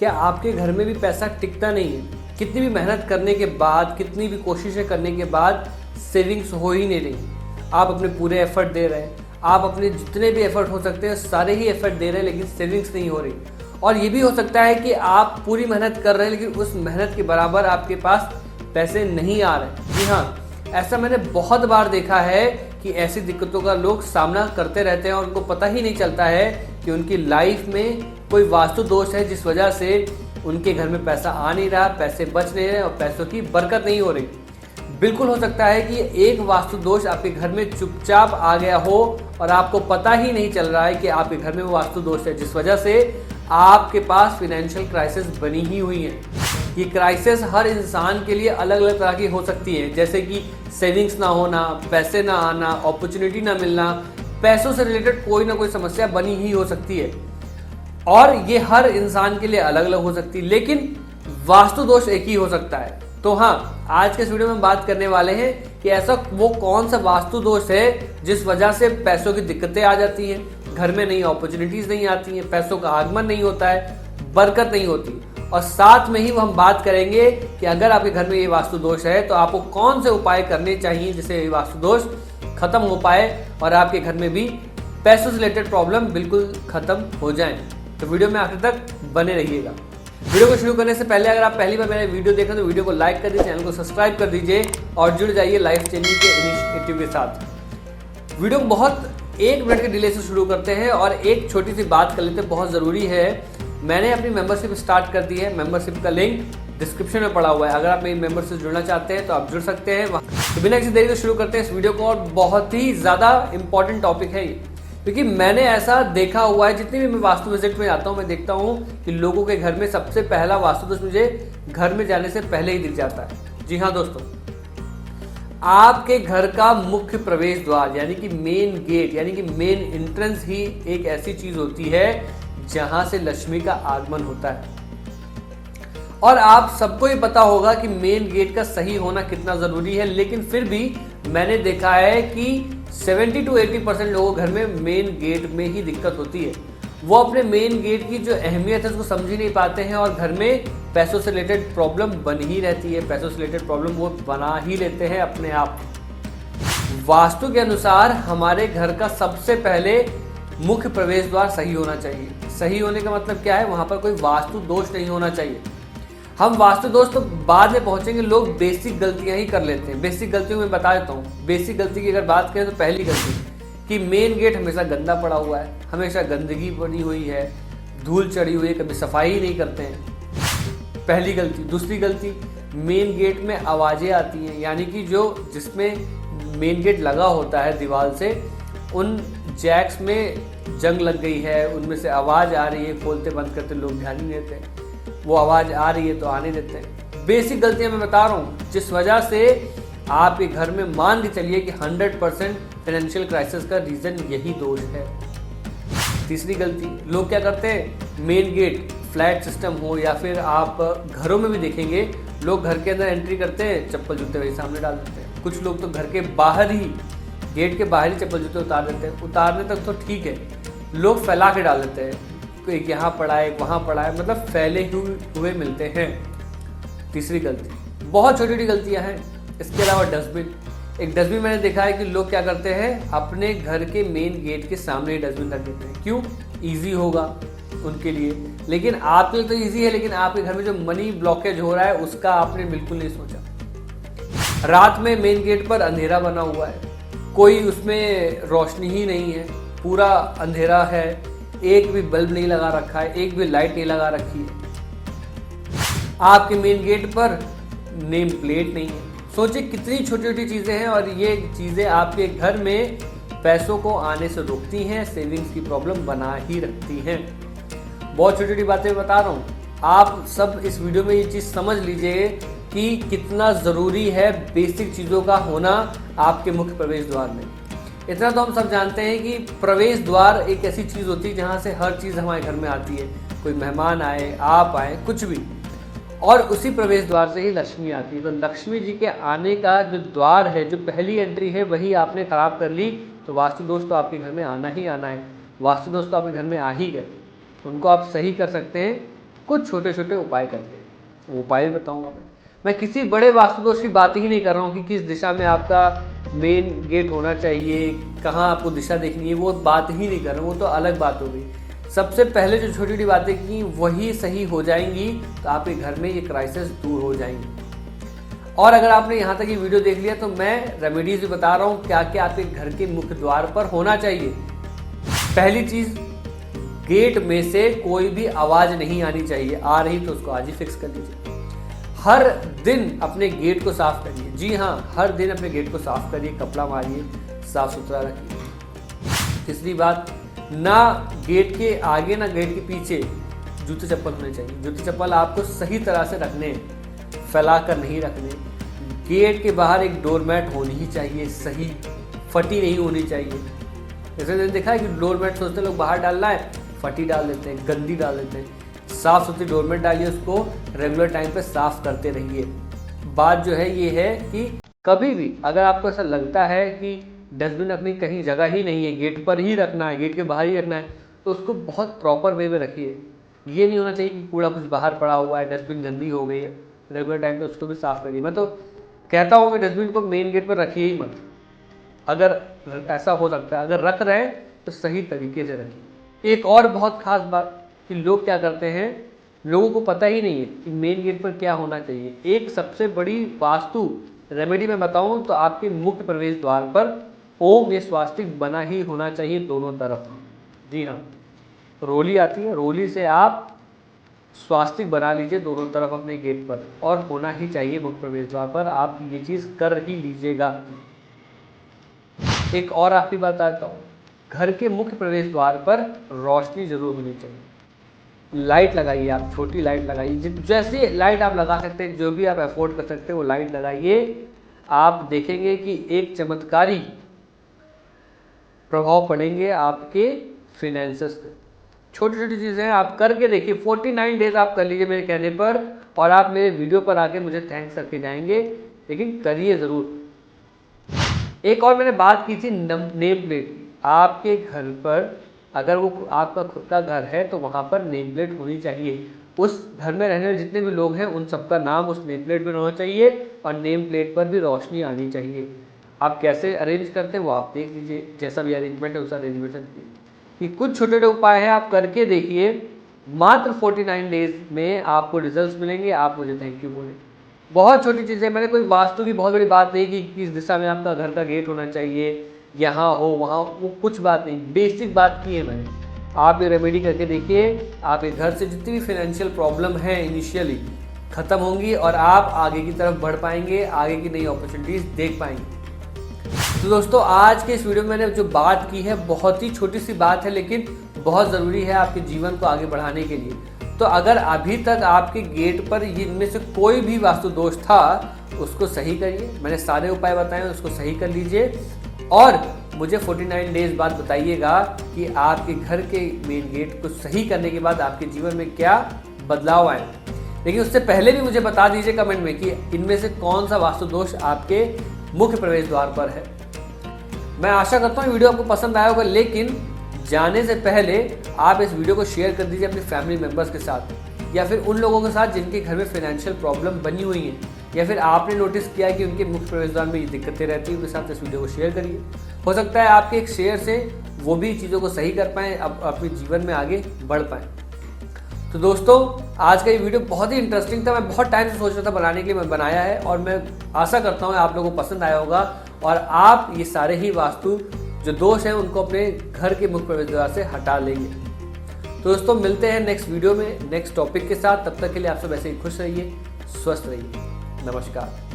क्या आपके घर में भी पैसा टिकता नहीं है? कितनी भी मेहनत करने के बाद, कितनी भी कोशिशें करने के बाद सेविंग्स हो ही नहीं रही। आप अपने पूरे एफर्ट दे रहे हैं, आप अपने जितने भी एफर्ट हो सकते हैं सारे ही एफर्ट दे रहे हैं, लेकिन सेविंग्स नहीं हो रही। और ये भी हो सकता है कि आप पूरी मेहनत कर रहे हैं लेकिन उस मेहनत के बराबर आपके पास पैसे नहीं आ रहे। जी हाँ, ऐसा मैंने बहुत बार देखा है कि ऐसी दिक्कतों का लोग सामना करते रहते हैं और उनको पता ही नहीं चलता है कि उनकी लाइफ में कोई वास्तु दोष है जिस वजह से उनके घर में पैसा आ नहीं रहा, पैसे बच नहीं रहे और पैसों की बरकत नहीं हो रही। बिल्कुल हो सकता है कि एक वास्तु दोष आपके घर में चुपचाप आ गया हो और आपको पता ही नहीं चल रहा है कि आपके घर में वो वास्तु दोष है जिस वजह से आपके पास फाइनेंशियल क्राइसिस बनी ही हुई है। ये क्राइसिस हर इंसान के लिए अलग अलग तरह की हो सकती है, जैसे कि सेविंग्स ना होना, पैसे ना आना, अपॉर्चुनिटी ना मिलना, पैसों से रिलेटेड कोई ना कोई समस्या बनी ही हो सकती है और ये हर इंसान के लिए अलग अलग हो सकती है, लेकिन वास्तु दोष एक ही हो सकता है। तो हाँ, आज के इस वीडियो में हम बात करने वाले हैं कि ऐसा वो कौन सा वास्तु दोष है जिस वजह से पैसों की दिक्कतें आ जाती हैं, घर में नई अपॉर्चुनिटीज नहीं आती हैं, पैसों का आगमन नहीं होता है, बरकत नहीं होती। और साथ में ही वो हम बात करेंगे कि अगर आपके घर में ये वास्तु दोष है तो आपको कौन से उपाय करने चाहिए जिससे ये वास्तु दोष खत्म हो पाए और आपके घर में भी पैसों से रिलेटेड प्रॉब्लम बिल्कुल खत्म हो जाए। तो वीडियो में आखिर तक बने रहिएगा। वीडियो को शुरू करने से पहले अगर आप पहली बार मेरा वीडियो देख रहे हैं तो वीडियो को लाइक कर दीजिए, चैनल को सब्सक्राइब कर दीजिए और जुड़ जाइए लाइफ चेंजिंग के इनिशिएटिव के साथ। वीडियो को बहुत 1 मिनट के डिले से शुरू करते हैं और एक छोटी सी बात कर लेते हैं, बहुत ज़रूरी है। मैंने अपनी मेंबरशिप स्टार्ट कर दी है, मेंबरशिप का लिंक डिस्क्रिप्शन में पड़ा हुआ है। अगर आप मेरी मेंबर से जुड़ना चाहते हैं तो आप जुड़ सकते हैं। तो बिना किसी देरी के शुरू करते हैं इस वीडियो को। और बहुत ही ज़्यादा इंपॉर्टेंट टॉपिक है ये, क्योंकि मैंने ऐसा देखा हुआ है, जितनी भी मैं वास्तु विजिट में जाता हूँ मैं देखता हूँ कि लोगों के घर में सबसे पहला वास्तु दोष मुझे घर में जाने से पहले ही दिख जाता है। जी हाँ दोस्तों, आपके घर का मुख्य प्रवेश द्वार यानी कि मेन गेट यानी कि मेन एंट्रेंस ही एक ऐसी चीज होती है जहां से लक्ष्मी का आगमन होता है। और आप सबको ये पता होगा कि मेन गेट का सही होना कितना जरूरी है, लेकिन फिर भी मैंने देखा है कि 70 to 80% लोगों घर में मेन गेट में ही दिक्कत होती है। वो अपने मेन गेट की जो अहमियत है उसको समझ ही नहीं पाते हैं और घर में पैसों से रिलेटेड प्रॉब्लम बन ही रहती है। पैसों से रिलेटेड प्रॉब्लम वो बना ही लेते हैं अपने आप। वास्तु के अनुसार हमारे घर का सबसे पहले मुख्य प्रवेश द्वार सही होना चाहिए। सही होने का मतलब क्या है? वहां पर कोई वास्तु दोष नहीं होना चाहिए। हम वास्तु दोष तो बाद में पहुंचेंगे, लोग बेसिक गलतियां ही कर लेते हैं। बेसिक गलतियों में बता देता हूँ। बेसिक गलती की अगर बात करें तो पहली गलती कि मेन गेट हमेशा गंदा पड़ा हुआ है, हमेशा गंदगी पड़ी हुई है, धूल चढ़ी हुई है, कभी सफाई ही नहीं करते हैं। पहली गलती। दूसरी गलती, मेन गेट में आवाज़ें आती हैं, यानी कि जो जिसमें मेन गेट लगा होता है दीवार से, उन जैक्स में जंग लग गई है, उनमें से आवाज़ आ रही है, खोलते बंद करते लोग ध्यान नहीं देते। वो आवाज़ आ रही है तो आने देते हैं। बेसिक गलतियां मैं बता रहा हूँ जिस वजह से आपके घर में मान के चलिए कि 100% फाइनेंशियल क्राइसिस का रीज़न यही दोष है। तीसरी गलती, लोग क्या करते हैं, मेन गेट फ्लैट सिस्टम हो या फिर आप घरों में भी देखेंगे, लोग घर के अंदर एंट्री करते हैं, चप्पल जूते वही सामने डाल देते हैं। कुछ लोग तो घर के बाहर ही, गेट के बाहर ही चप्पल जूते उतार देते हैं। उतारने तक तो ठीक है, लोग फैला के डाल देते हैं, एक यहाँ पड़ा है, एक वहाँ पड़ा है, मतलब फैले हुए मिलते हैं। तीसरी गलती, बहुत छोटी छोटी गलतियाँ हैं। इसके अलावा डस्टबिन। एक डस्टबिन मैंने देखा है कि लोग क्या करते हैं, अपने घर के मेन गेट के सामने ही डस्टबिन रख देते हैं। क्यों? ईजी होगा उनके लिए। लेकिन आपके लिए तो ईजी है, लेकिन आपके घर में जो मनी ब्लॉकेज हो रहा है उसका आपने बिल्कुल नहीं सोचा। रात में मेन गेट पर अंधेरा बना हुआ है, कोई उसमें रोशनी ही नहीं है, पूरा अंधेरा है, एक भी बल्ब नहीं लगा रखा है, एक भी लाइट नहीं लगा रखी है। आपके मेन गेट पर नेम प्लेट नहीं है। सोचिए कितनी छोटी छोटी चीज़ें हैं और ये चीज़ें आपके घर में पैसों को आने से रोकती हैं, सेविंग्स की प्रॉब्लम बना ही रखती हैं। बहुत छोटी छोटी बातें बता रहा हूँ, आप सब इस वीडियो में ये चीज़ समझ लीजिए कि कितना ज़रूरी है बेसिक चीज़ों का होना आपके मुख्य प्रवेश द्वार में। इतना तो हम सब जानते हैं कि प्रवेश द्वार एक ऐसी चीज़ होती है जहाँ से हर चीज़ हमारे घर में आती है। कोई मेहमान आए, आप आए, कुछ भी, और उसी प्रवेश द्वार से ही लक्ष्मी आती है। तो लक्ष्मी जी के आने का जो द्वार है, जो पहली एंट्री है, वही आपने खराब कर ली तो वास्तु दोष तो आपके घर में आना ही आना है। वास्तु दोष तो आपके घर में आ ही गए, उनको आप सही कर सकते हैं कुछ छोटे छोटे उपाय करके, वो उपाय बताऊँगा मैं किसी बड़े वास्तु दोष की बात ही नहीं कर रहा हूँ कि किस दिशा में आपका मेन गेट होना चाहिए, कहाँ आपको दिशा देखनी है, वो बात ही नहीं कर रहा हूँ, वो तो अलग बात हो गई। सबसे पहले जो छोटी छोटी बातें की वही सही हो जाएंगी तो आपके घर में ये क्राइसिस दूर हो जाएंगी। और अगर आपने यहाँ तक ये वीडियो देख लिया तो मैं रेमेडीज भी बता रहा हूँ क्या क्या आपके घर के मुख्य द्वार पर होना चाहिए। पहली चीज, गेट में से कोई भी आवाज नहीं आनी चाहिए, आ रही तो उसको आज ही फिक्स कर लीजिए। हर दिन अपने गेट को साफ करिए, जी हाँ, हर दिन अपने गेट को साफ करिए, कपड़ा मारिए, साफ सुथरा रखिए। तीसरी बात, ना गेट के आगे ना गेट के पीछे जूते चप्पल होने चाहिए। जूते चप्पल आपको सही तरह से रखने, फैला कर नहीं रखने। गेट के बाहर एक डोरमैट होनी ही चाहिए, सही, फटी नहीं होनी चाहिए। जैसे मैंने देखा है कि डोरमैट सोचते लोग बाहर डालना है, फटी डाल देते हैं, गंदी डाल देते हैं। साफ सुथरी डोरमैट डालिए, उसको रेगुलर टाइम पे साफ करते रहिए। बात जो है ये है कि कभी भी अगर आपको ऐसा लगता है कि डस्टबिन अपनी कहीं जगह ही नहीं है, गेट पर ही रखना है, गेट के बाहर ही रखना है, तो उसको बहुत प्रॉपर वे में रखिए। ये नहीं होना चाहिए कि कूड़ा कुछ बाहर पड़ा हुआ है, डस्टबिन गंदी हो गई है, रेगुलर टाइम पे उसको भी साफ करिए। मैं तो कहता हूँ कि डस्टबिन को मेन गेट पर रखिए ही मत, अगर ऐसा हो सकता है। अगर रख रहे हैं तो सही तरीके से रखिए। एक और बहुत खास बात कि लोग क्या करते हैं, लोगों को पता ही नहीं है कि मेन गेट पर क्या होना चाहिए। एक सबसे बड़ी वास्तु रेमेडी मैं बताऊं तो आपके मुख्य प्रवेश द्वार पर ओम या स्वास्तिक बना ही होना चाहिए दोनों तरफ। जी हाँ, रोली आती है, रोली से आप स्वास्तिक बना लीजिए दोनों तरफ अपने गेट पर, और होना ही चाहिए मुख्य प्रवेश द्वार पर। आप ये चीज़ कर ही लीजिएगा। एक और आखिरी बात बताता हूँ, घर के मुख्य प्रवेश द्वार पर रोशनी जरूर होनी चाहिए। लाइट लगाइए, आप छोटी लाइट लगाइए, जैसे लाइट आप लगा सकते हैं, जो भी आप अफोर्ड कर सकते हैं वो लाइट लगाइए। आप देखेंगे कि एक चमत्कारी प्रभाव पड़ेंगे आपके फिनेंसेस पे। छोटी छोटी चीज़ें आप करके देखिए, 49 डेज आप कर लीजिए मेरे कहने पर, और आप मेरे वीडियो पर आके मुझे थैंक्स करके जाएंगे, लेकिन करिए ज़रूर। एक और मैंने बात की थी नेम प्लेट। आपके घर पर अगर वो आपका खुद का घर है तो वहाँ पर नेम प्लेट होनी चाहिए। उस घर में रहने वाले जितने भी लोग हैं उन सबका नाम उस नेम प्लेट पर होना चाहिए, और नेम प्लेट पर भी रोशनी आनी चाहिए। आप कैसे अरेंज करते हैं वो आप देख लीजिए, जैसा भी अरेंजमेंट है उस अरेंजमेंट से। कि कुछ छोटे छोटे उपाय हैं, आप करके देखिए, मात्र 49 डेज में आपको रिजल्ट्स मिलेंगे। आप मुझे थैंक यू बोलें। बहुत छोटी चीज़ें, मैंने कोई वास्तु की बहुत बड़ी बात नहीं की किस दिशा में आपका घर का गेट होना चाहिए, यहाँ हो वहाँ, वो कुछ बात नहीं, बेसिक बात की है मैंने। आप ये रेमेडी करके देखिए, आपके घर से जितनी भी फाइनेंशियल प्रॉब्लम है इनिशियली ख़त्म होंगी, और आप आगे की तरफ बढ़ पाएंगे, आगे की नई अपॉर्चुनिटीज़ देख पाएंगे। तो दोस्तों, आज के इस वीडियो में मैंने जो बात की है बहुत ही छोटी सी बात है, लेकिन बहुत ज़रूरी है आपके जीवन को आगे बढ़ाने के लिए। तो अगर अभी तक आपके गेट पर इनमें से कोई भी वास्तु दोष था उसको सही करिए। मैंने सारे उपाय बताए, उसको सही कर लीजिए, और मुझे 49 डेज बाद बताइएगा कि आपके घर के मेन गेट को सही करने के बाद आपके जीवन में क्या बदलाव आए। लेकिन उससे पहले भी मुझे बता दीजिए कमेंट में कि इनमें से कौन सा वास्तु दोष आपके मुख्य प्रवेश द्वार पर है। मैं आशा करता हूँ वीडियो आपको पसंद आया होगा, लेकिन जाने से पहले आप इस वीडियो को शेयर कर दीजिए अपने फैमिली मेम्बर्स के साथ, या फिर उन लोगों के साथ जिनके घर में फाइनेंशियल प्रॉब्लम बनी हुई है, या फिर आपने नोटिस किया है कि उनके मुख्य प्रवेश द्वार में ये दिक्कतें रहती हैं, उनके साथ इस वीडियो को शेयर करिए। हो सकता है आपके एक शेयर से वो भी चीज़ों को सही कर पाएँ, अपने जीवन में आगे बढ़ पाएँ। तो दोस्तों, आज का ये वीडियो बहुत ही इंटरेस्टिंग था। मैं बहुत टाइम से सोच रहा था बनाने के लिए, मैं बनाया है, और मैं आशा करता हूँ आप लोगों को पसंद आया होगा, और आप ये सारे ही वास्तु जो दोष हैं उनको अपने घर के मुख्य प्रवेश द्वार से हटा लेंगे। तो दोस्तों, मिलते हैं नेक्स्ट वीडियो में नेक्स्ट टॉपिक के साथ। तब तक के लिए आप सब ऐसे ही खुश रहिए, स्वस्थ रहिए। नमस्कार।